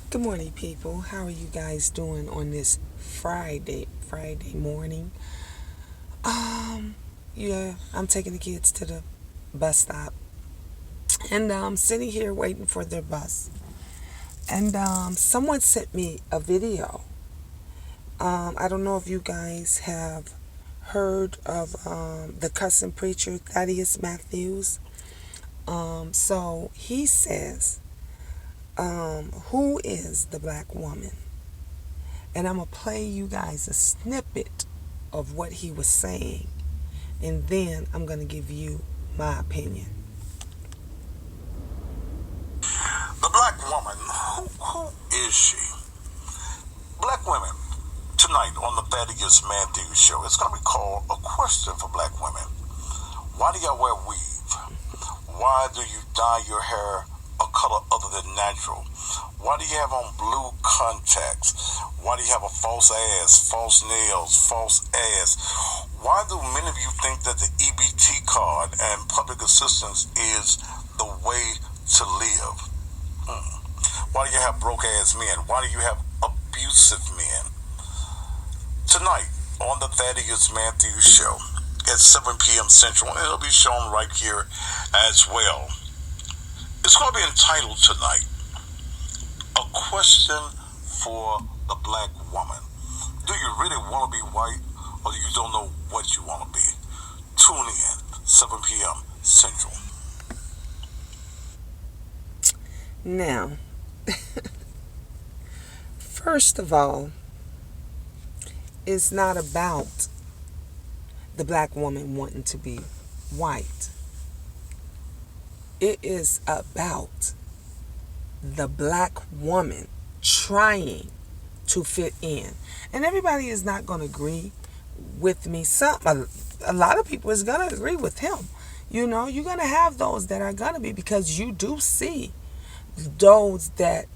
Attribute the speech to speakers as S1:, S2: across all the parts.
S1: Good morning, people. How are you guys doing on this Friday morning? Yeah, I'm taking the kids to the bus stop, and I'm sitting here waiting for their bus. And someone sent me a video. I don't know if you guys have heard of the cussing preacher Thaddeus Matthews. So he says, "Who is the black woman?" And I'm going to play you guys a snippet of what he was saying. And then I'm going to give you my opinion.
S2: The black woman, who is she? Black women, tonight on the Thaddeus Matthews Show, it's going to be called A Question for Black Women. Why do y'all wear weave? Why do you dye your hair a color other than natural? Why do you have on blue contacts? Why do you have a false ass, false nails, false ass? Why do many of you think that the EBT card and public assistance is the way to live? Why do you have broke ass men? Why do you have abusive men? Tonight on the Thaddeus Matthews Show at 7 p.m. Central, and it'll be shown right here as well. It's going to be entitled tonight, A Question for the Black Woman. Do you really want to be white, or you don't know what you want to be? Tune in, 7 p.m. Central.
S1: Now, first of all, it's not about the black woman wanting to be white. It is about the black woman trying to fit in. And everybody is not going to agree with me. A lot of people is going to agree with him. You know, you're going to have those that are going to be, because you do see those that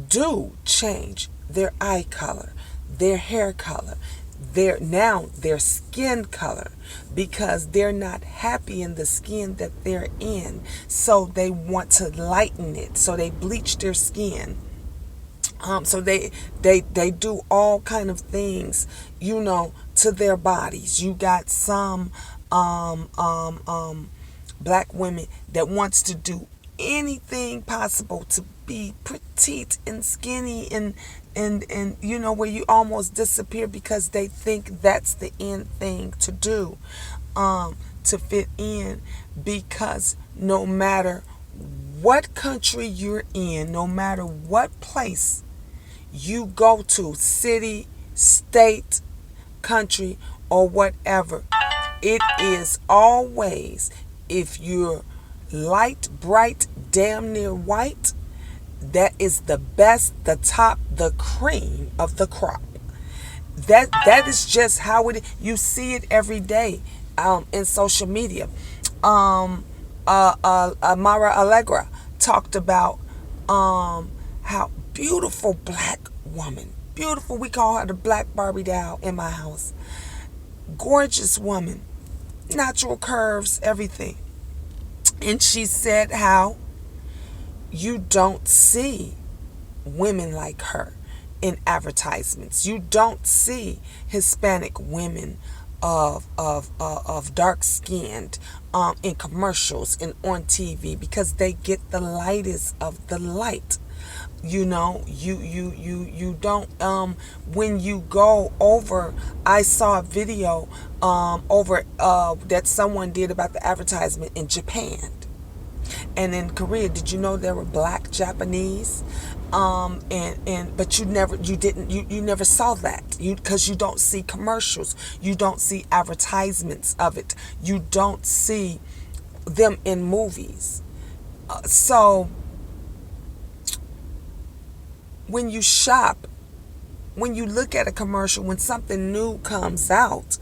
S1: do change their eye color, their hair color, their skin color, because they're not happy in the skin that they're in, so they want to lighten it, so they bleach their skin. So they do all kind of things, to their bodies. You got some black women that wants to do anything possible to be petite and skinny and where you almost disappear, because they think that's the end thing to do, to fit in. Because no matter what country you're in, no matter what place you go to, city, state, country, or whatever, it is always, if you're light, bright, damn near white, that is the best, the top, the cream of the crop. That is just how it is. You see it every day in social media. Mara Allegra talked about how beautiful black woman, beautiful. We call her the black Barbie doll in my house. Gorgeous woman, natural curves, everything. And she said how you don't see women like her in advertisements. You don't see Hispanic women of dark skinned in commercials and on TV, because they get the lightest of the light. You don't, when you go over, I saw a video over that someone did about the advertisement in Japan and in Korea. Did you know there were black Japanese? But you never saw that, because you don't see commercials, you don't see advertisements of it, you don't see them in movies. So when you shop, when you look at a commercial, when something new comes out,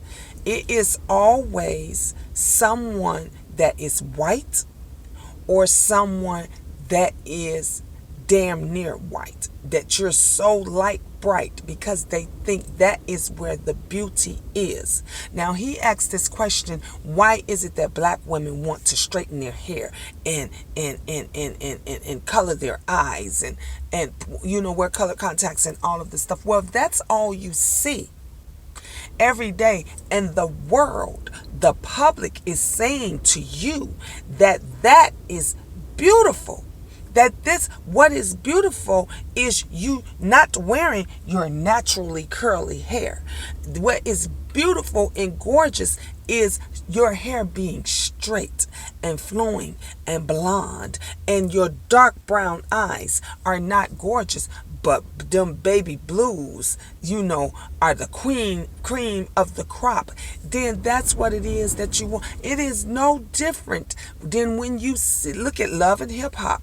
S1: it is always someone that is white or someone that is damn near white, that you're so light bright, because they think that is where the beauty is. Now he asked this question, why is it that black women want to straighten their hair and color their eyes and wear color contacts and all of this stuff? Well, if that's all you see every day, and the world, the public is saying to you that that is beautiful, that this, what is beautiful is you not wearing your naturally curly hair. What is beautiful and gorgeous is your hair being straight and flowing and blonde, and your dark brown eyes are not gorgeous, but them baby blues, are the cream of the crop. Then that's what it is that you want. It is no different than when you look at Love and Hip Hop,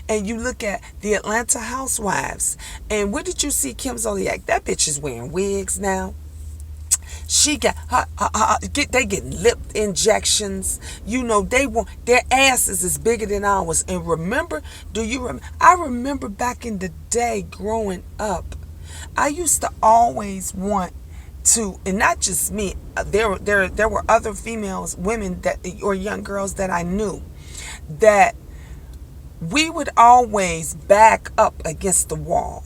S1: and you look at the Atlanta Housewives. And what did you see Kim Zolciak? That bitch is wearing wigs now. She got they getting lip injections. They want, their asses is bigger than ours. And remember, I remember back in the day growing up, I used to always want to, and not just me, there were other females, women or young girls that I knew, that we would always back up against the wall,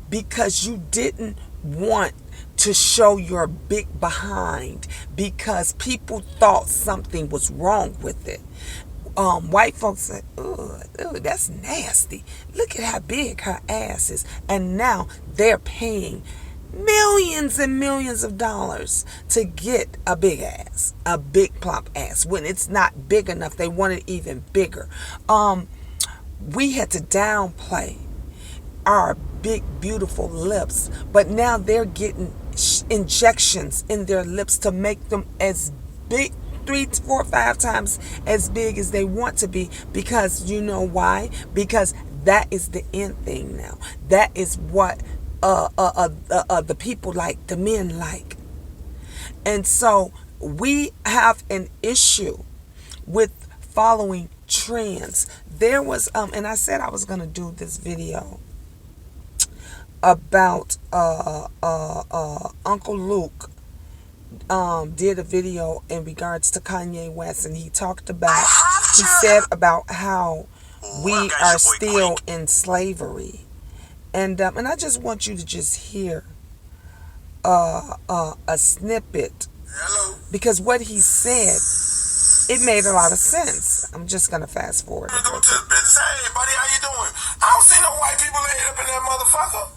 S1: because you didn't want to show your big behind, because people thought something was wrong with it. White folks said, "Ooh, that's nasty. Look at how big her ass is." And now they're paying millions and millions of dollars to get a big ass, a big plump ass. When it's not big enough, they want it even bigger. We had to downplay our big beautiful lips, but now they're getting injections in their lips to make them as big, 3, 4, 5 times as big as they want to be. Because you know why? Because that is the end thing now. That is what the people like, the men like. And so we have an issue with following trends. There was and I said I was going to do this video about Uncle Luke did a video in regards to Kanye West, and he said about how we are still in slavery. And I just want you to just hear a snippet, because what he said, it made a lot of sense. I'm just gonna fast forward.
S2: Go to the business. Hey, buddy, how you doing? I don't see no white people laid up in that motherfucker.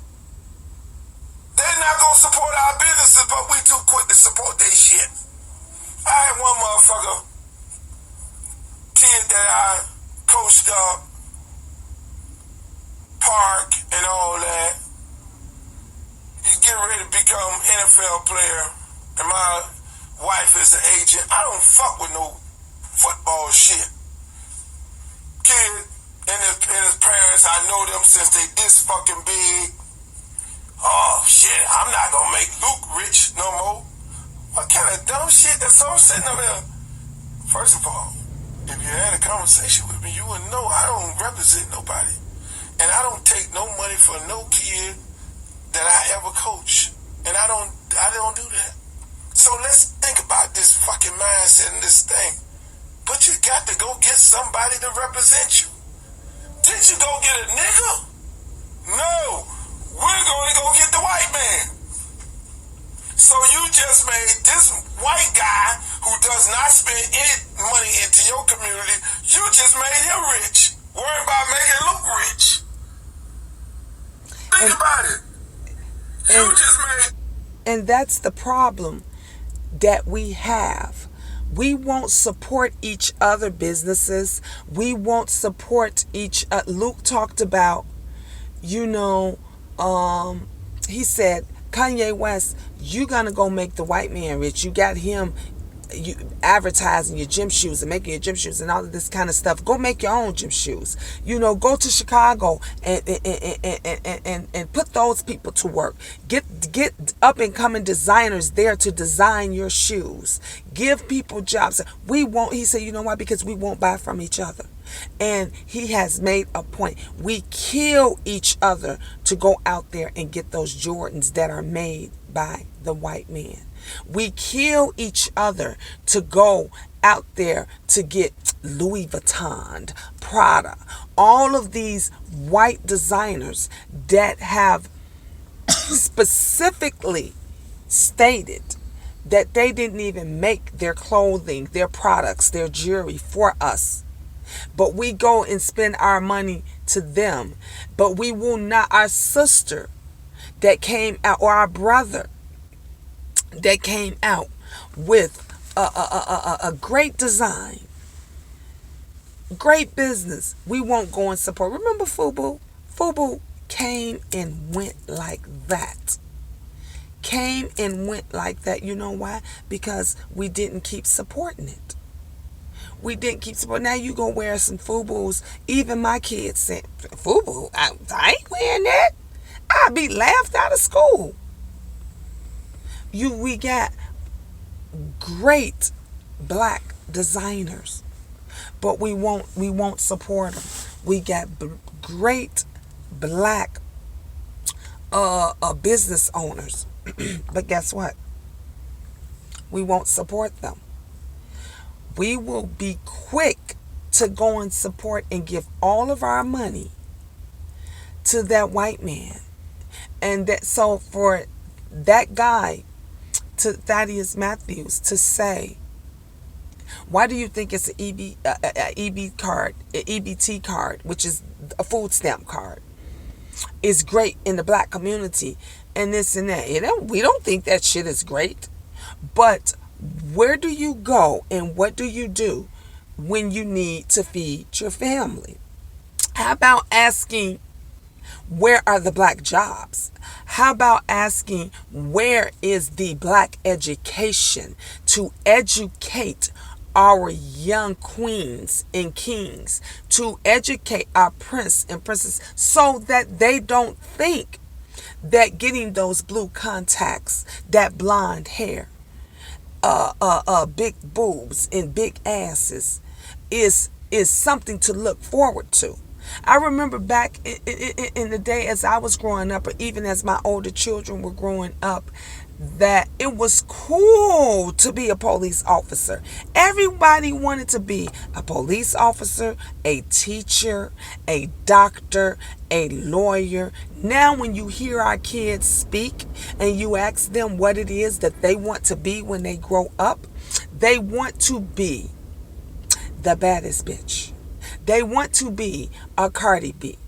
S2: They're not gonna support our businesses, but we too quick to support their shit. I had one motherfucker, kid that I coached up, park and all that. He's getting ready to become NFL player, and my wife is an agent. I don't fuck with no football shit. Kid and his parents, I know them since they this fucking big. Oh shit, I'm not gonna make Luke rich no more. What kind of dumb shit that's all sitting up there? First of all, if you had a conversation with me, you would know I don't represent nobody. And I don't take no money for no kid that I ever coach. And I don't do that. So let's think about this fucking mindset and this thing. But you got to go get somebody to represent you. Did you go get a nigga? No. We're going to go get the white man. So you just made this white guy who does not spend any money into your community, you just made him rich. Worry about making Luke rich. Think about it. You just made...
S1: And that's the problem that we have. We won't support each other businesses. We won't support each Luke talked about, he said, Kanye West, you gonna go make the white man rich. You got him advertising your gym shoes and making your gym shoes and all of this kind of stuff. Go make your own gym shoes. Go to Chicago and put those people to work. Get up and coming designers there to design your shoes. Give people jobs. We won't. He said, you know why? Because we won't buy from each other. And he has made a point. We kill each other to go out there and get those Jordans that are made by the white man. We kill each other to go out there to get Louis Vuitton, Prada, all of these white designers that have specifically stated that they didn't even make their clothing, their products, their jewelry for us. But we go and spend our money to them. But we will not, our sister that came out, or our brother that came out with a great design, great business, we won't go and support. Remember FUBU? FUBU came and went like that. Came and went like that. You know why? Because we didn't keep supporting it. We didn't keep supporting. Now you go wear some FUBUs. Even my kids said, FUBU? I ain't wearing that. I'd be laughed out of school. We got great black designers, but we won't support them. We got great black business owners, but guess what? We won't support them. We will be quick to go and support and give all of our money to that white man. And that, so for that guy, to Thaddeus Matthews, to say, why do you think it's an EBT card, which is a food stamp card, is great in the black community and this and that? We don't think that shit is great. But where do you go and what do you do when you need to feed your family? How about asking, where are the black jobs? How about asking, where is the black education to educate our young queens and kings, to educate our prince and princess, so that they don't think that getting those blue contacts, that blonde hair, big boobs and big asses is something to look forward to. I remember back in the day as I was growing up, or even as my older children were growing up, that it was cool to be a police officer. Everybody wanted to be a police officer, a teacher, a doctor, a lawyer. Now when you hear our kids speak and you ask them what it is that they want to be when they grow up, they want to be the baddest bitch. They want to be a Cardi B,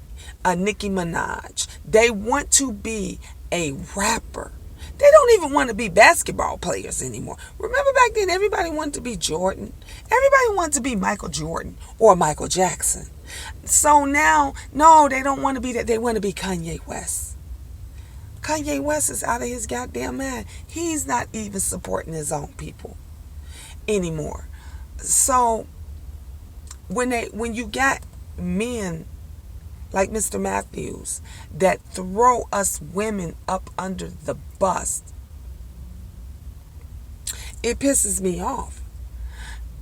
S1: a Nicki Minaj. They want to be a rapper. They don't even want to be basketball players anymore. Remember back then, everybody wanted to be Jordan. Everybody wanted to be Michael Jordan or Michael Jackson. So now, no, they don't want to be that. They want to be Kanye West. Kanye West is out of his goddamn mind. He's not even supporting his own people anymore. So when you got men like Mr. Matthews that throw us women up under the bus, it pisses me off,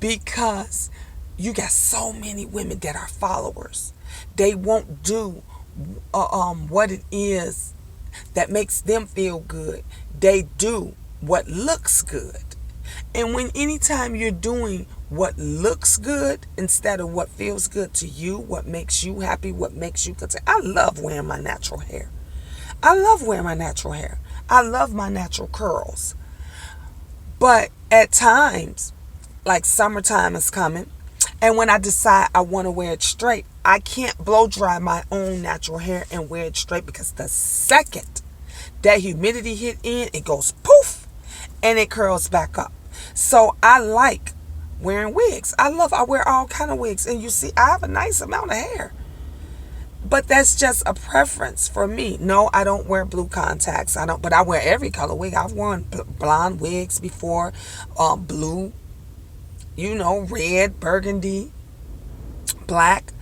S1: because you got so many women that are followers. They won't do what it is that makes them feel good. They do what looks good. And anytime you're doing what looks good instead of what feels good to you, what makes you happy, what makes you content. I love wearing my natural hair. I love wearing my natural hair. I love my natural curls. But at times, like summertime is coming, and when I decide I want to wear it straight, I can't blow dry my own natural hair and wear it straight, because the second that humidity hit in, it goes poof and it curls back up. So I like wearing wigs. I wear all kind of wigs, and you see I have a nice amount of hair. But that's just a preference for me. No, I don't wear blue contacts. But I wear every color wig. I've worn blonde wigs before, blue, red, burgundy, black.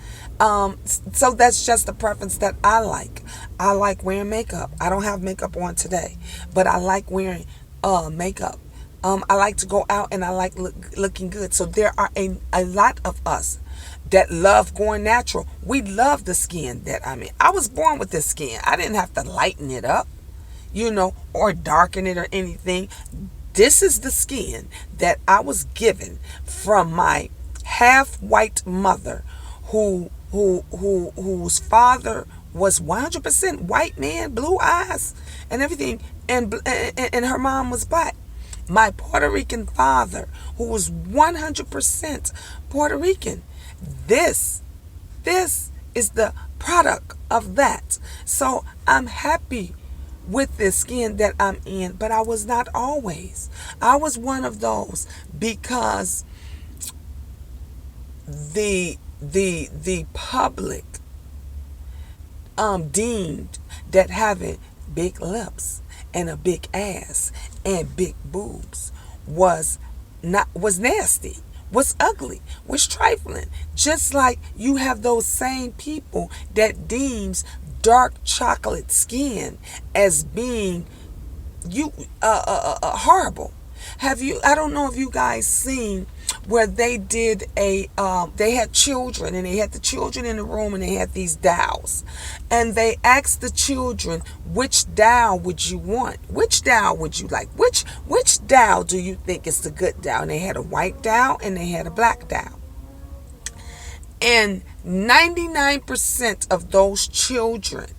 S1: So that's just a preference that I like. I like wearing makeup. I don't have makeup on today, but I like wearing makeup. I like to go out and I like looking good. So there are a lot of us that love going natural. We love the skin that I'm in. I was born with this skin. I didn't have to lighten it up, or darken it or anything. This is the skin that I was given from my half white mother whose father was 100% white man, blue eyes and everything, and her mom was black. My Puerto Rican father, who was 100% Puerto Rican. This is the product of that. So I'm happy with this skin that I'm in, but I was not always. I was one of those because the public deemed that having big lips and a big ass and big boobs was nasty, was ugly, was trifling. Just like you have those same people that deems dark chocolate skin as being horrible. I don't know if you guys seen where they did they had children, and they had the children in the room, and they had these dolls, and they asked the children, which doll would you want, which doll would you like, which doll do you think is the good doll? And they had a white doll and they had a black doll, and 99% of those children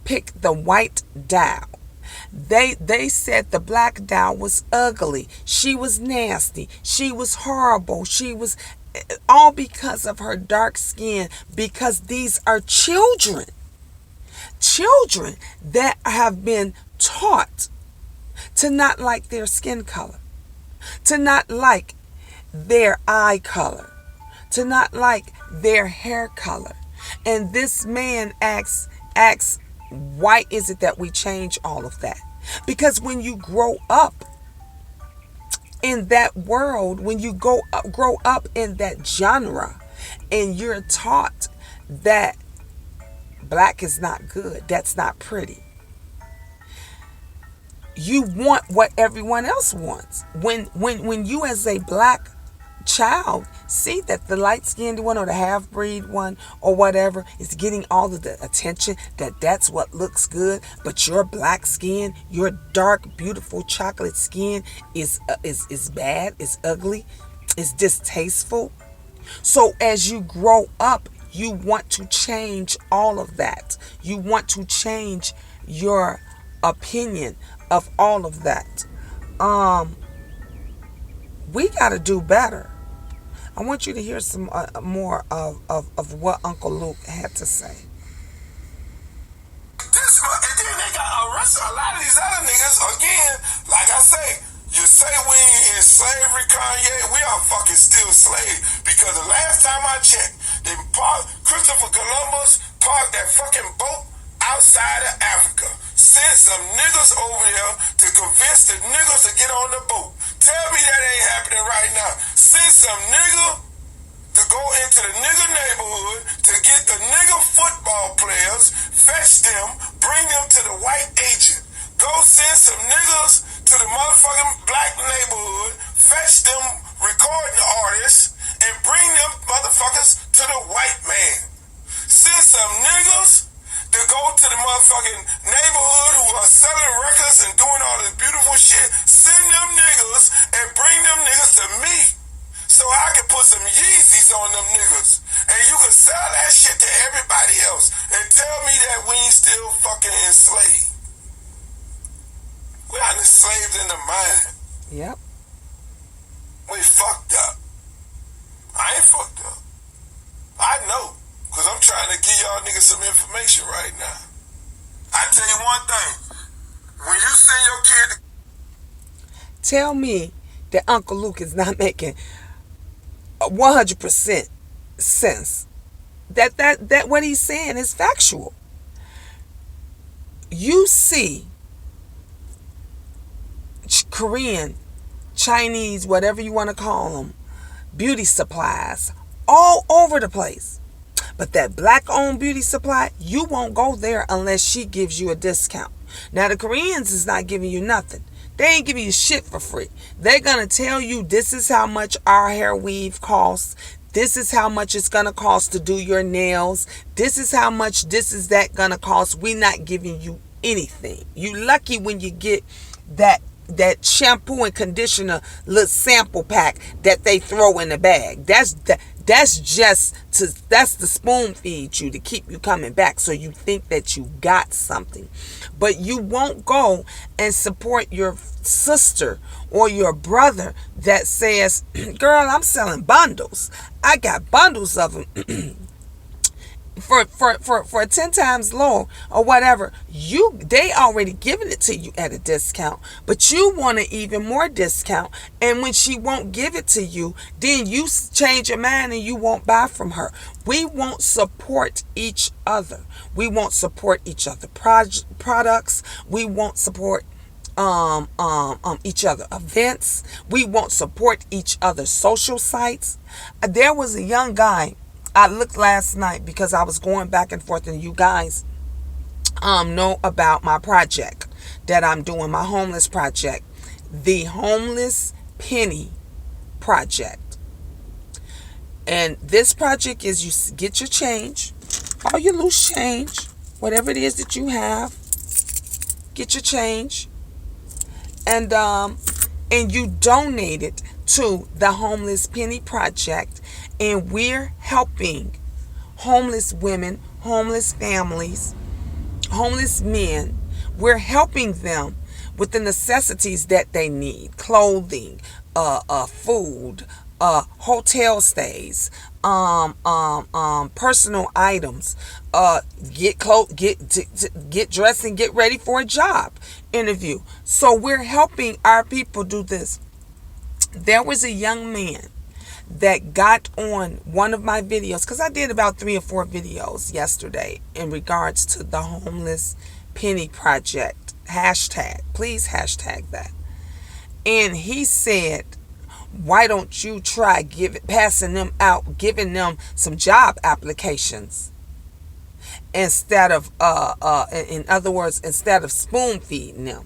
S1: picked the white doll. They said the black doll was ugly. She was nasty. She was horrible. She was all because of her dark skin, because these are children. Children that have been taught to not like their skin color, to not like their eye color, to not like their hair color. And this man asks, why is it that we change all of that? Because when you grow up in that world, when you grow up in that genre, and you're taught that black is not good, that's not pretty, you want what everyone else wants. When you as a black child see that the light-skinned one or the half-breed one or whatever is getting all of the attention, that's what looks good, but your black skin, your dark, beautiful chocolate skin is bad, is ugly, is distasteful. So as you grow up, you want to change all of that. You want to change your opinion of all of that. We got to do better. I want you to hear some more of what Uncle Luke had to say.
S2: And then they got arrested a lot of these other niggas. Again, like I say, you say we ain't in slavery, Kanye, we are fucking still slaves. Because the last time I checked, Christopher Columbus parked that fucking boat outside of Africa. Sent some niggas over there to convince the niggas to get on the boat. Tell me that ain't happening right now. Send some nigga to go into the nigga neighborhood to get the nigga football players, fetch them, bring them to the white agent. Go send some niggas to the motherfucking black neighborhood, fetch them recording artists, and bring them motherfuckers to the white man. Send some niggas to go to the motherfucking neighborhood who are selling records and doing all this beautiful shit. Send them niggas and bring them niggas to me so I can put some Yeezys on them niggas. And you can sell that shit to everybody else and tell me that we ain't still fucking enslaved. We are enslaved in the mind.
S1: Yep.
S2: We fucked up. I ain't fucked up. I know. Because I'm trying to give y'all niggas some information right now. I tell you one thing. When you send your kid to...
S1: Tell me that Uncle Luke is not making 100% sense. That what he's saying is factual. You see Korean, Chinese, whatever you want to call them, beauty supplies all over the place. But that black-owned beauty supply, you won't go there unless she gives you a discount. Now, the Koreans is not giving you nothing. They ain't giving you shit for free. They're going to tell you this is how much our hair weave costs. This is how much it's going to cost to do your nails. This is how much this is that going to cost. We're not giving you anything. You lucky when you get that shampoo and conditioner little sample pack that they throw in the bag. That's the spoon feed you to keep you coming back, so you think that you got something. But you won't go and support your sister or your brother that says, girl, I'm selling bundles. I got bundles of them for 10 times low or whatever. They already giving it to you at a discount, but you want an even more discount. And when she won't give it to you, then you change your mind and you won't buy from her. We won't support each other. We won't support each other products. We won't support each other events. We won't support each other social sites. There was a young guy. I looked last night because I was going back and forth, and you guys know about my project that I'm doing, my homeless project, the Homeless Penny Project. And this project is you get your change, all your loose change, whatever it is that you have, get your change, and you donate it to the Homeless Penny Project. And we're helping homeless women, homeless families, homeless men. We're helping them with the necessities that they need: clothing, food, hotel stays, personal items, get dressed and get ready for a job interview. So we're helping our people do this. There was a young man that got on one of my videos, because I did about 3 or 4 videos yesterday in regards to the Homeless Penny Project. Please hashtag that. And he said, why don't you try passing them out, giving them some job applications instead of in other words, instead of spoon feeding them.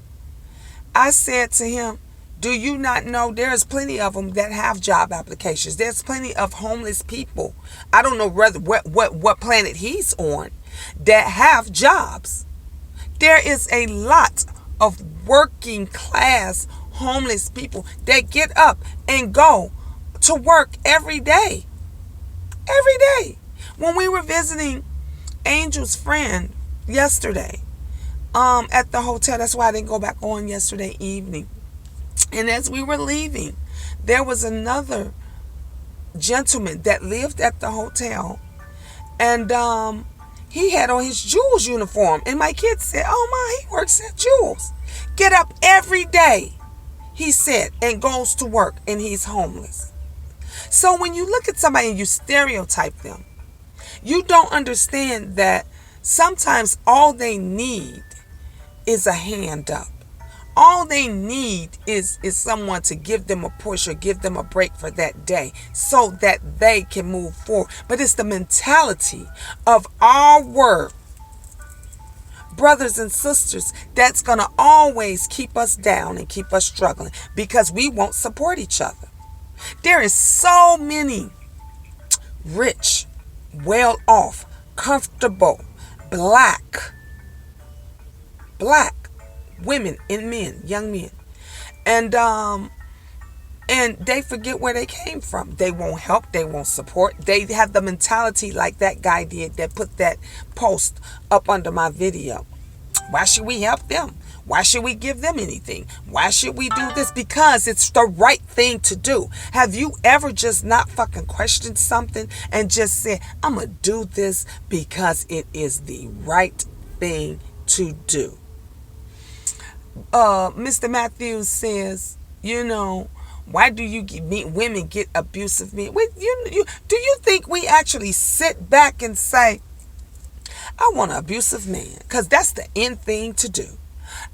S1: I said to him, do you not know there's plenty of them that have job applications? There's plenty of homeless people. I don't know what planet he's on that have jobs. There is a lot of working class homeless people that get up and go to work every day. Every day. When we were visiting Angel's friend yesterday at the hotel, that's why I didn't go back on yesterday evening. And as we were leaving, there was another gentleman that lived at the hotel, and he had on his Jules uniform. And my kids said, oh my, he works at Jules. Get up every day, he said, and goes to work, and he's homeless. So when you look at somebody and you stereotype them, you don't understand that sometimes all they need is a hand up. All they need is someone to give them a push or give them a break for that day so that they can move forward. But it's the mentality of our brothers and sisters that's going to always keep us down and keep us struggling, because we won't support each other. There is so many rich, well-off, comfortable, black women and men, young men, and they forget where they came from. They won't help, they won't support. They have the mentality like that guy did that put that post up under my video. Why should we help them? Why should we give them anything? Why should we do this? Because it's the right thing to do. Have you ever just not fucking questioned something and just said, I'm gonna do this because it is the right thing to do? Mr. Matthews says, why do women get abusive men? Do you think we actually sit back and say, I want an abusive man? Because that's the end thing to do.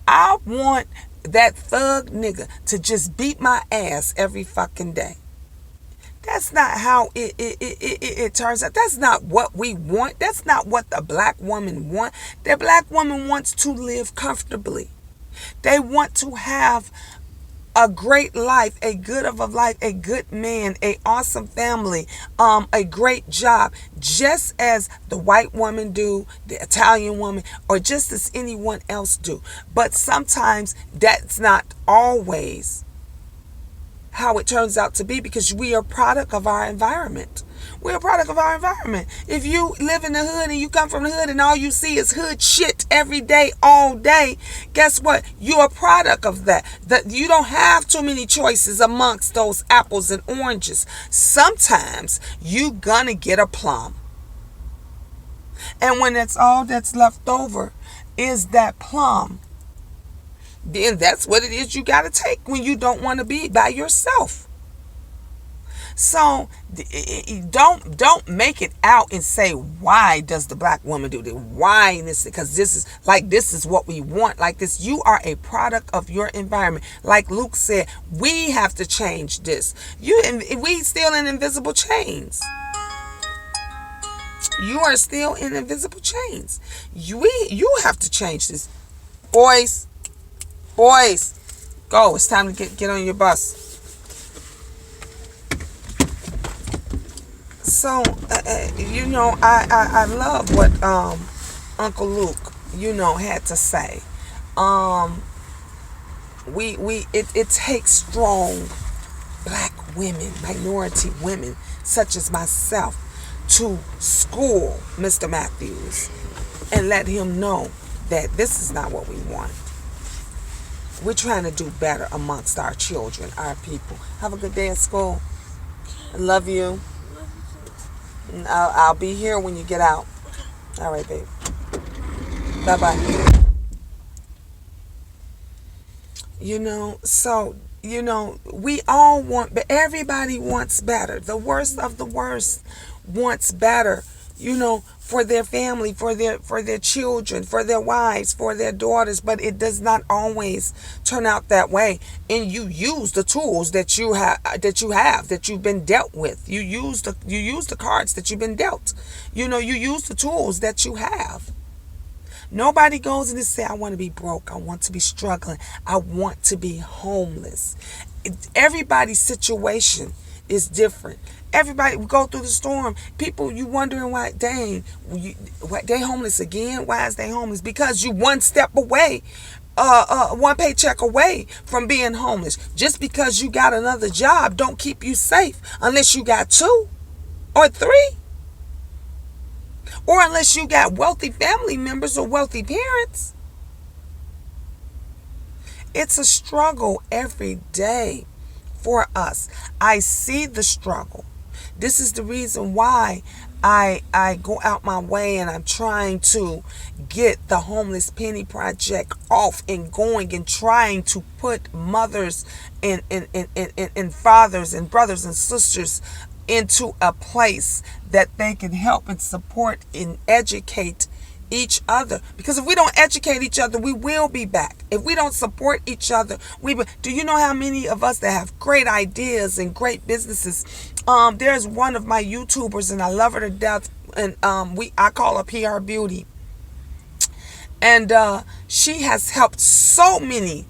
S1: I want that thug nigga to just beat my ass every fucking day. That's not how it turns out. That's not what we want. That's not what the black woman wants. The black woman wants to live comfortably. They want to have a great life, a good of a life, a good man, a awesome family, a great job, just as the white woman do, the Italian woman, or just as anyone else do. But sometimes that's not always how it turns out to be, because we are a product of our environment. We're a product of our environment. If you live in the hood and you come from the hood and all you see is hood shit every day, all day, guess what? You're a product of that. That you don't have too many choices amongst those apples and oranges. Sometimes you gonna get a plum. And when that's all that's left over is that plum, then that's what it is you gotta take when you don't want to be by yourself. So don't make it out and say, why does the black woman do this? Why this? Because this is what we want. Like this, you are a product of your environment. Like Luke said, we have to change this. We still in invisible chains. You are still in invisible chains. You have to change this, boys. Go. It's time to get on your bus. So, I love what Uncle Luke, had to say. It takes strong black women, minority women, such as myself, to school Mr. Matthews and let him know that this is not what we want. We're trying to do better amongst our children, our people. Have a good day at school. I love you. I'll be here when you get out. All right, babe. Bye-bye. We all want, but everybody wants better. The worst of the worst wants better, for their family, for their children, for their wives, for their daughters, but it does not always turn out that way. And you use the tools that you've been dealt with. You use the cards that you've been dealt. You use the tools that you have. Nobody goes in and say, I want to be broke. I want to be struggling. I want to be homeless. Everybody's situation is different. Everybody go through the storm. People, you wondering why, dang, they homeless again? Why is they homeless? Because you one step away, one paycheck away from being homeless. Just because you got another job don't keep you safe unless you got 2 or 3. Or unless you got wealthy family members or wealthy parents. It's a struggle every day for us. I see the struggle. This is the reason why I go out my way and I'm trying to get the Homeless Penny Project off and going, and trying to put mothers and fathers and brothers and sisters into a place that they can help and support and educate each other. Because if we don't educate each other, we will be back. If we don't support each other, do you know how many of us that have great ideas and great businesses? There's one of my YouTubers, and I love her to death, and I call her PR Beauty, and she has helped so many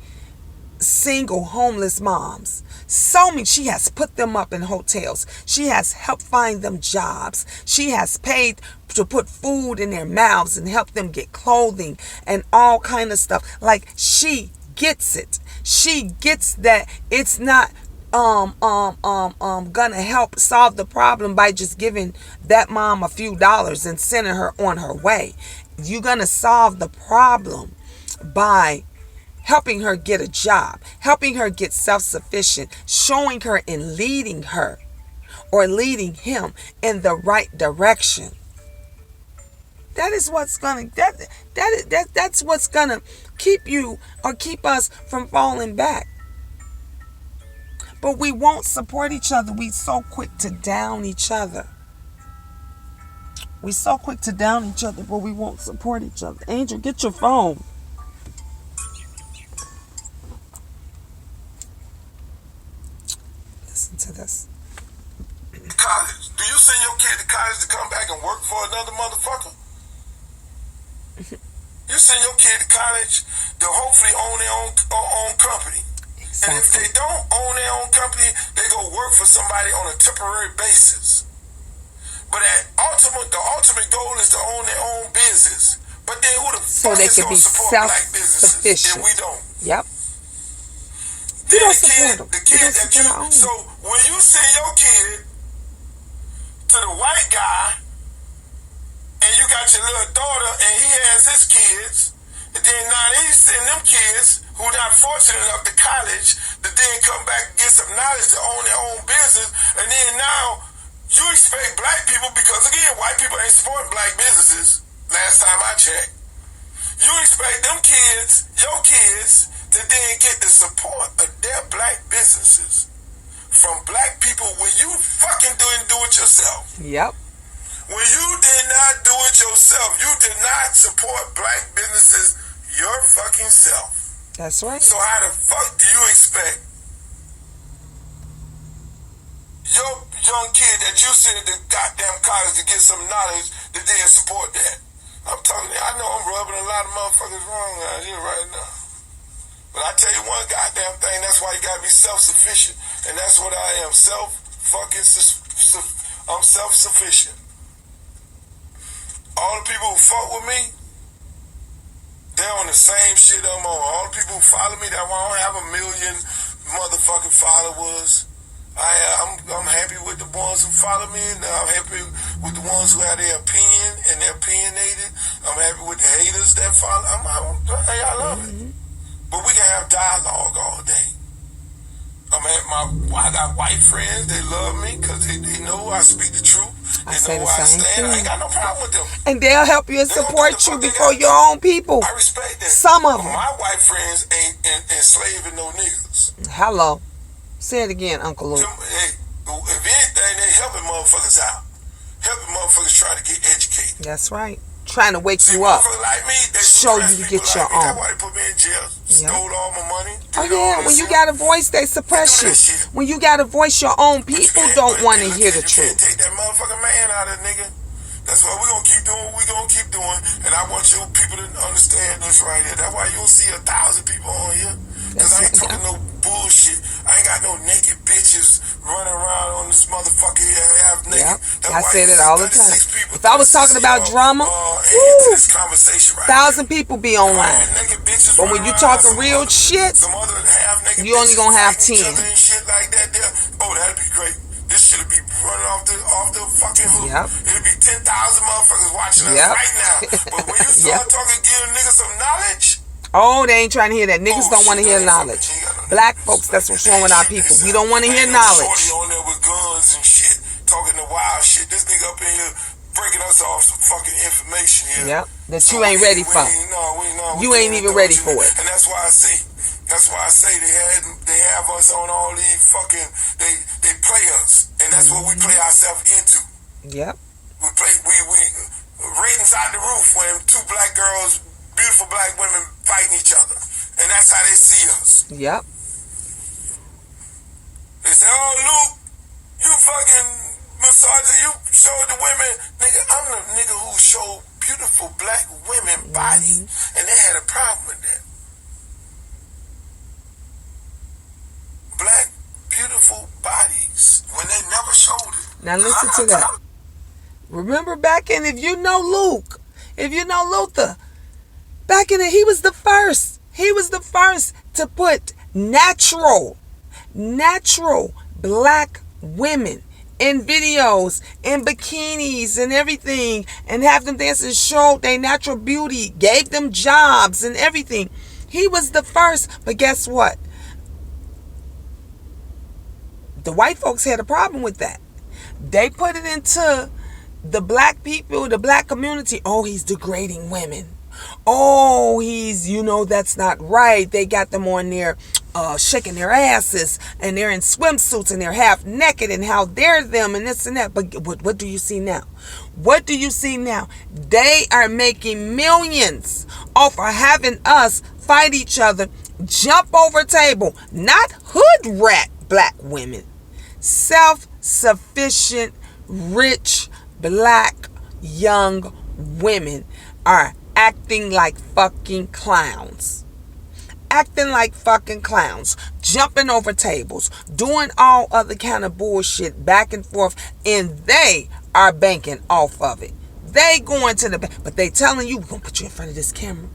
S1: single homeless moms. So many. She has put them up in hotels. She has helped find them jobs. She has paid to put food in their mouths and help them get clothing and all kind of stuff. Like, she gets it. She gets that it's not gonna help solve the problem by just giving that mom a few dollars and sending her on her way. You're gonna solve the problem by helping her get a job, helping her get self-sufficient, showing her and leading her or leading him in the right direction. That is what's gonna that's what's gonna keep you or keep us from falling back. But we won't support each other. We so quick to down each other. We so quick to down each other, but we won't support each other. Angel, get your phone. Listen to this.
S2: College. Do you send your kid to college to come back and work for another motherfucker? You send your kid to college to hopefully own their own company. Exactly. And if they don't own their own company, they go work for somebody on a temporary basis. But the ultimate goal is to own their own business. But then who the fuck is going to support black businesses if we don't?
S1: Yep.
S2: Then the kid that you, so when you send your kid to the white guy, and you got your little daughter, and he has his kids, and then now he's sending them kids who not fortunate enough to college to then come back and get some knowledge to own their own business, and then now you expect black people, because again, white people ain't supporting black businesses, last time I checked. You expect them kids, your kids, to then get the support of their black businesses from black people when you fucking didn't do it yourself.
S1: Yep.
S2: When you did not do it yourself, you did not support black businesses your fucking self.
S1: That's right.
S2: So how the fuck do you expect your young kid that you sent to goddamn college to get some knowledge to then support that? I'm talking, I know I'm rubbing a lot of motherfuckers wrong out here right now. But I tell you one goddamn thing, that's why you gotta be self-sufficient. And that's what I am, I'm self-sufficient. All the people who fuck with me, they're on the same shit I'm on. All the people who follow me, that's why I don't have a million motherfucking followers. I'm happy with the ones who follow me, and I'm happy with the ones who have their opinion and they're opinionated. I'm happy with the haters that follow. Hey, I love it. But we can have dialogue all day. I got white friends, they love me because they know I speak the truth. They know where I stand. I ain't got no problem with them.
S1: And they'll help you and support you before your own people.
S2: I respect that.
S1: Some of them.
S2: My white friends ain't enslaving no niggas.
S1: Hello. Say it again, Uncle Luke.
S2: Hey, if anything, they helping motherfuckers out. Helping motherfuckers try to get educated.
S1: That's right. Trying to wake you up.
S2: Like me,
S1: show you to get your own.
S2: That's why they put me in jail. Stole all my money.
S1: Oh yeah, when you got a voice, they suppress you. When you got a voice, your own people don't want to hear the truth.
S2: You can't take that motherfucking man out of it, nigga. That's why we're going to keep doing what we're going to keep doing. And I want you people to understand this right here. That's why you'll see 1,000 people on here. Because I ain't talking no bullshit. I ain't got no naked bitches running around on this motherfucker here half naked.
S1: Yep. I say that all the time. If I was talking about drama,
S2: this conversation right
S1: 1,000 people be online. But when you talking real shit, you only gonna have 10.
S2: Shit like that there. Oh, that'd be great. This shit be running off the fucking hook.
S1: Yep.
S2: It'll be 10,000 motherfuckers watching us right now. But when you start talking, giving niggas some knowledge.
S1: Oh, they ain't trying to hear that. Niggas don't want to hear knowledge. Black folks, that's what's wrong with our people. We don't want to hear knowledge.
S2: Shorty on there with guns and shit, talking the wild shit. This nigga up in here breaking us off some fucking information here.
S1: Yep, that you ain't ready for. You ain't even ready for it.
S2: And that's why I say they have us on all these fucking, they play us. And that's what we play ourselves into.
S1: Yep.
S2: We ratings out the roof when two black girls, beautiful black women fighting each other. And that's how they see us.
S1: Yep.
S2: They say, oh, Luke, you fucking misogynist, you showed the women. Nigga, I'm the nigga who showed beautiful black women body. And they had a problem with that. Black, beautiful bodies. When they never showed it.
S1: Now listen to that. Remember back in, if you know Luke, if you know Luther, back in it, he was the first. He was the first to put natural black women in videos, in bikinis and everything, and have them dance and show their natural beauty, gave them jobs and everything. He was the first, but guess what? The white folks had a problem with that. They put it into the black people, the black community. Oh, he's degrading women. Oh, he's, that's not right. They got them on there shaking their asses, and they're in swimsuits, and they're half naked, and how dare them, and this and that. But what do you see now? What do you see now? They are making millions off of having us fight each other, jump over a table. Not hood rat black women. Self-sufficient, rich, black, young women are acting like fucking clowns. Acting like fucking clowns, jumping over tables, doing all other kind of bullshit back and forth, and they are banking off of it. They going to the bank, but they telling you, we're gonna put you in front of this camera.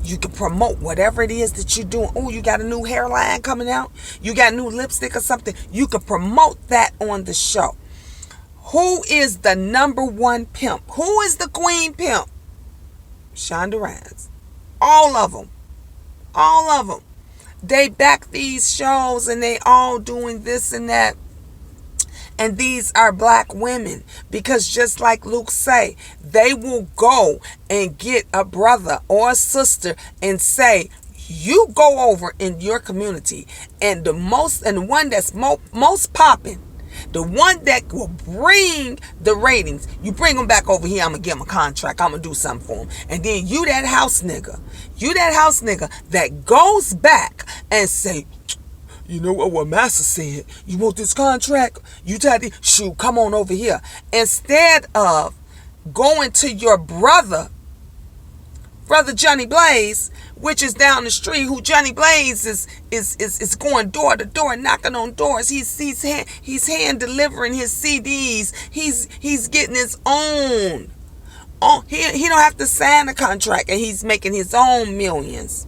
S1: You can promote whatever it is that you're doing. Oh, you got a new hairline coming out? You got new lipstick or something? You can promote that on the show. Who is the number one pimp? Who is the queen pimp? Shonda Rhimes. All of them. All of them. They back these shows and they all doing this and that. And these are black women. Because just like Luke say, they will go and get a brother or a sister and say, you go over in your community and the one that's most popping, the one that will bring the ratings, you bring them back over here. I'm going to give them a contract. I'm going to do something for them. And then you that house nigga that goes back and say, you know what Master said? You want this contract? You try to shoot, come on over here. Instead of going to your brother Johnny Blaze, which is down the street, who Johnny Blaze is going door to door, knocking on doors. He's hand delivering his CDs. He's getting his own. He don't have to sign a contract, and he's making his own millions.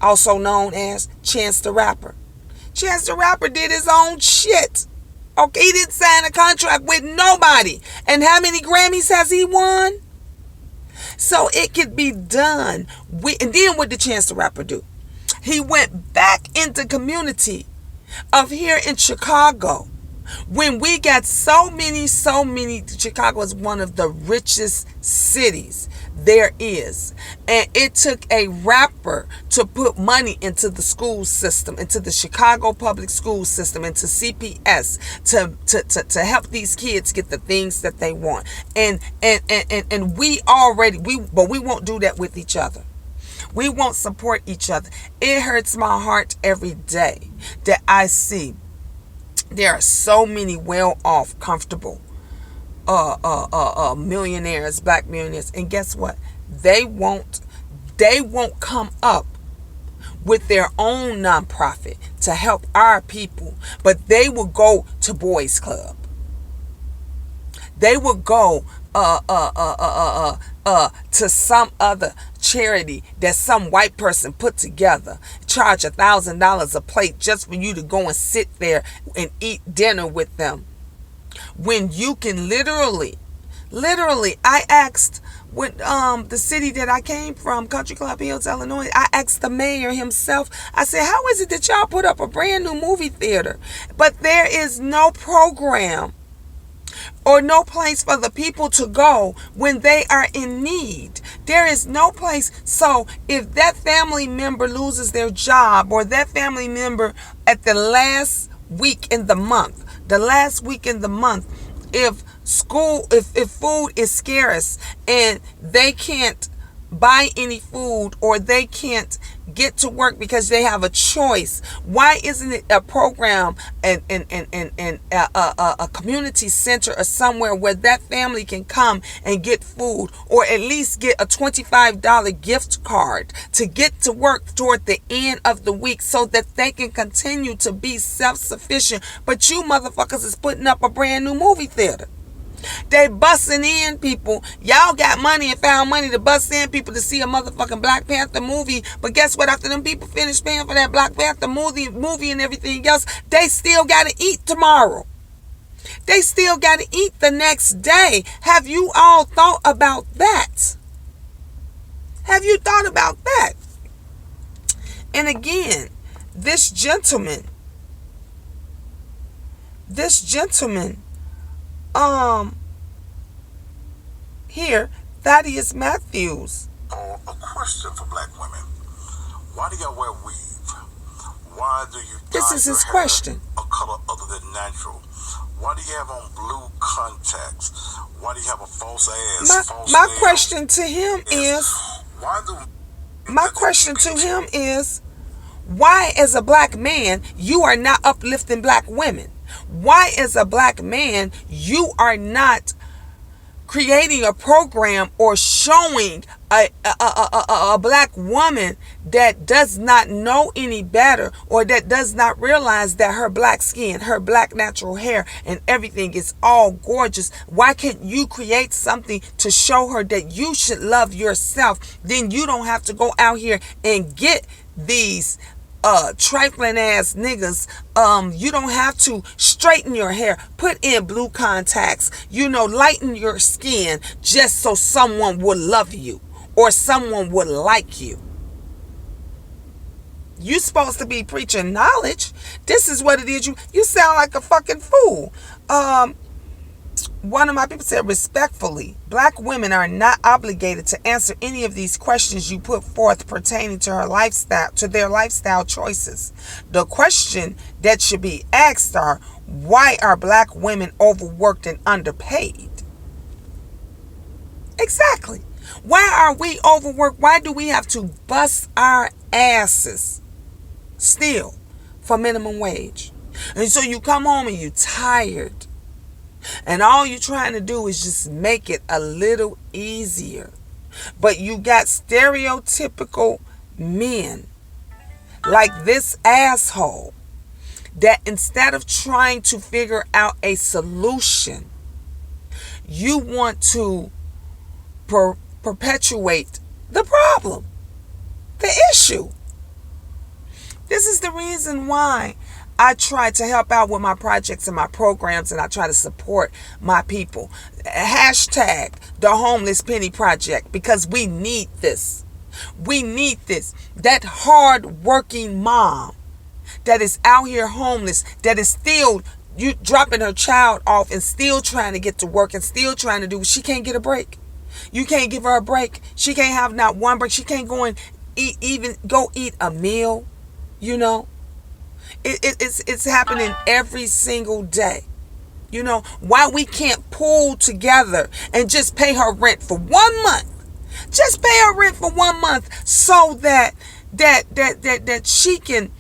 S1: Also known as Chance the Rapper. Chance the Rapper did his own shit. Okay, he didn't sign a contract with nobody. And how many Grammys has he won? So it could be done. And then what did Chance the Rapper do? He went back into community of here in Chicago. When we got so many, Chicago is one of the richest cities there is. And it took a rapper to put money into the school system, into the Chicago public school system, into CPS to help these kids get the things that they want. And we won't do that with each other. We won't support each other. It hurts my heart every day that I see there are so many well-off, comfortable millionaires, black millionaires, and guess what? They won't come up with their own nonprofit to help our people, but they will go to Boys Club. They will go to some other charity that some white person put together, charge $1,000 a plate just for you to go and sit there and eat dinner with them. When you can literally, I asked with the city that I came from, Country Club Hills, Illinois, I asked the mayor himself, I said, how is it that y'all put up a brand new movie theater, but there is no program or no place for the people to go when they are in need? There is no place. So if that family member loses their job, or that family member at the last week in the month, if food is scarce and they can't buy any food, or they can't get to work because they have a choice, why isn't it a program and a community center or somewhere where that family can come and get food, or at least get a $25 gift card to get to work toward the end of the week so that they can continue to be self-sufficient? But you motherfuckers is putting up a brand new movie theater. They busting in people. Y'all got money and found money to bust in people to see a motherfucking Black Panther movie. But guess what? After them people finish paying for that Black Panther movie and everything else, they still got to eat tomorrow. They still got to eat the next day. Have you all thought about that? Have you thought about that? And again, this gentleman, here, Thaddeus Matthews.
S2: A question for black women. Why do y'all wear weave? Why do you
S1: This is his question.
S2: A color other than natural? Why do you have on blue contacts? Why do you have a false ass?
S1: My question to him is, why as a black man you are not uplifting black women? Why as a black man you are not creating a program or showing a black woman that does not know any better, or that does not realize that her black skin, her black natural hair, and everything is all gorgeous. Why can't you create something to show her that you should love yourself? Then you don't have to go out here and get these trifling ass niggas. You don't have to straighten your hair, put in blue contacts, lighten your skin just so someone would love you or someone would like you. You supposed to be preaching knowledge. This is what it is. You sound like a fucking fool. One of my people said, respectfully, black women are not obligated to answer any of these questions you put forth pertaining to their lifestyle choices. The question that should be asked are, why are black women overworked and underpaid? Exactly. Why are we overworked? Why do we have to bust our asses still for minimum wage? And so you come home and you're tired. And all you're trying to do is just make it a little easier. But you got stereotypical men like this asshole that instead of trying to figure out a solution, you want to perpetuate the problem, the issue. This is the reason why I try to help out with my projects and my programs, and I try to support my people. Hashtag the Homeless Penny Project, because we need this. We need this. That hard-working mom that is out here homeless, that is still dropping her child off and still trying to get to work and still trying to do, she can't get a break. You can't give her a break. She can't have not one break. She can't go and eat a meal, It's happening every single day. Why we can't pull together and just pay her rent for 1 month. Just pay her rent for 1 month so that she can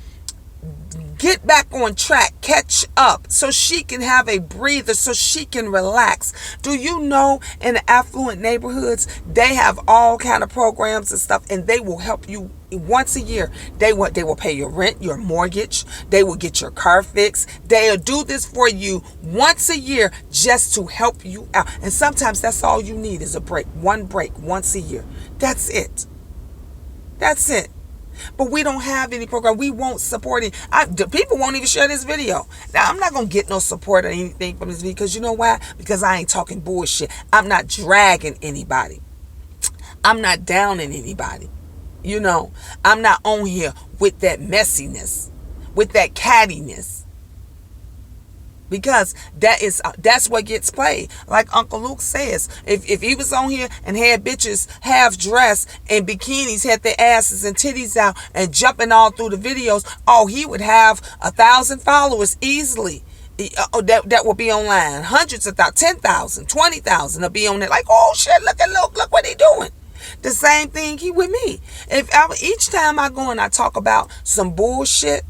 S1: get back on track, catch up, so she can have a breather, so she can relax. Do you know in the affluent neighborhoods, they have all kind of programs and stuff, and they will help you once a year. They will pay your rent, your mortgage. They will get your car fixed. They'll do this for you once a year just to help you out. And sometimes that's all you need is a break. One break once a year. That's it. That's it. But we don't have any program. We won't support it. The people won't even share this video. Now, I'm not going to get no support or anything from this video, because you know why? Because I ain't talking bullshit. I'm not dragging anybody. I'm not downing anybody. I'm not on here with that messiness, with that cattiness. Because that's what gets played. Like Uncle Luke says, if he was on here and had bitches half dressed in bikinis, had their asses and titties out and jumping all through the videos, he would have 1,000 followers easily. That will be online. Hundreds of thousands, 10,000, 20,000 will be on there. Like, oh shit, look what he doing. The same thing he with me. Each time I go and I talk about some bullshit,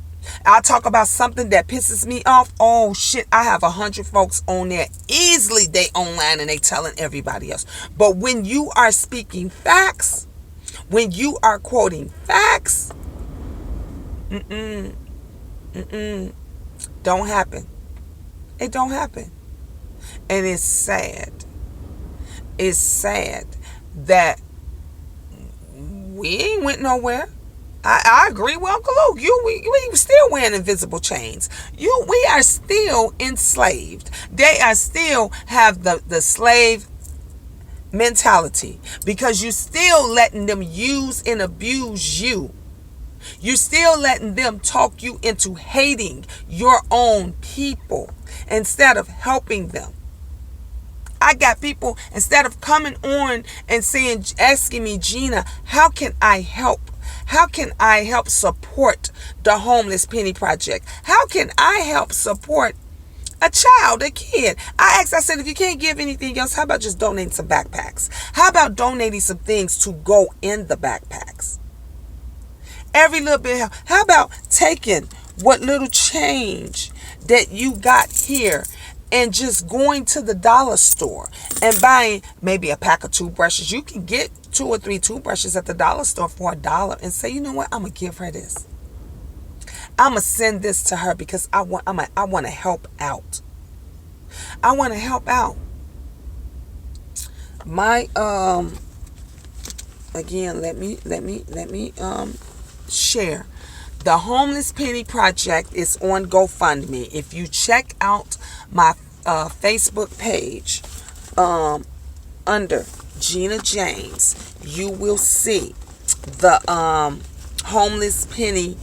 S1: I talk about something that pisses me off, oh shit, I have 100 folks on there. Easily they online and they telling everybody else. But when you are speaking facts, when you are quoting facts, don't happen. It don't happen. And it's sad. It's sad that we ain't went nowhere. I agree with Uncle Luke. We still wearing invisible chains. We are still enslaved. They are still have the slave mentality, because you still letting them use and abuse you. You're still letting them talk you into hating your own people instead of helping them. I got people, instead of coming on and asking me, Gina, how can I help? How can I help support the Homeless Penny Project? How can I help support a child, a kid? I said, if you can't give anything else, how about just donating some backpacks? How about donating some things to go in the backpacks? Every little bit help. How about taking what little change that you got here and just going to the dollar store and buying maybe a pack of toothbrushes. You can get 2 or 3 toothbrushes at the dollar store for $1 and say, you know what, I'm gonna give her this. I'm gonna send this to her because I want to help out. I want to help out. My again, let me share. The Homeless Penny Project is on GoFundMe. If you check out my Facebook page under Gina James, you will see the Homeless Penny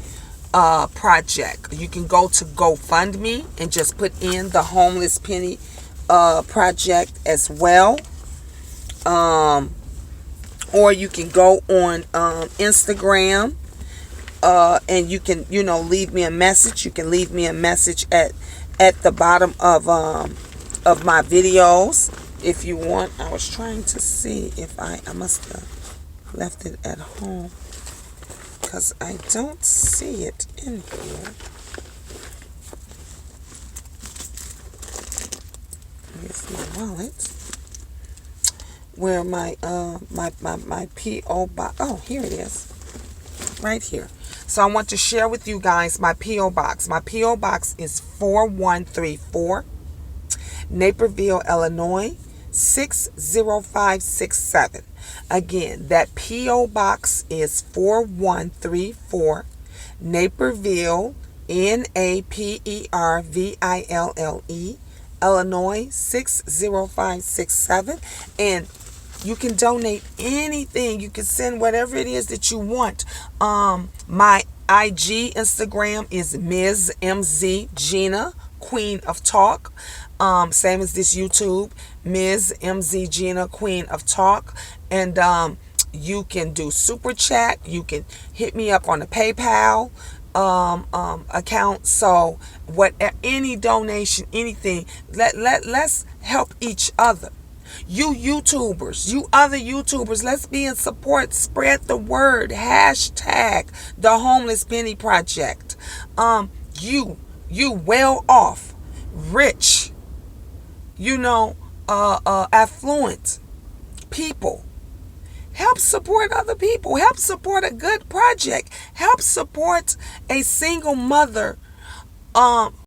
S1: project. You can go to GoFundMe and just put in the Homeless Penny project as well. Or you can go on Instagram and you can, leave me a message. You can leave me a message at the bottom of my videos if you want. I was trying to see if I must have left it at home because I don't see it in here. Here's my wallet. Where my P.O. box. Oh, here it is. Right here. So I want to share with you guys my P.O. box. My P.O. box is 4134, Naperville, Illinois, 60567. Again, that P.O. box is 4134, Naperville, Naperville, Illinois, 60567. And you can donate anything. You can send whatever it is that you want. My IG Instagram is Ms. MZ Gina, Queen of Talk. Same as this YouTube, Ms. MZ Gina, Queen of Talk. And you can do super chat. You can hit me up on the PayPal account. So any donation, anything, let's help each other. You YouTubers, you other YouTubers, let's be in support. Spread the word. Hashtag the Homeless Penny Project. You well off, rich, affluent people. Help support other people. Help support a good project. Help support a single mother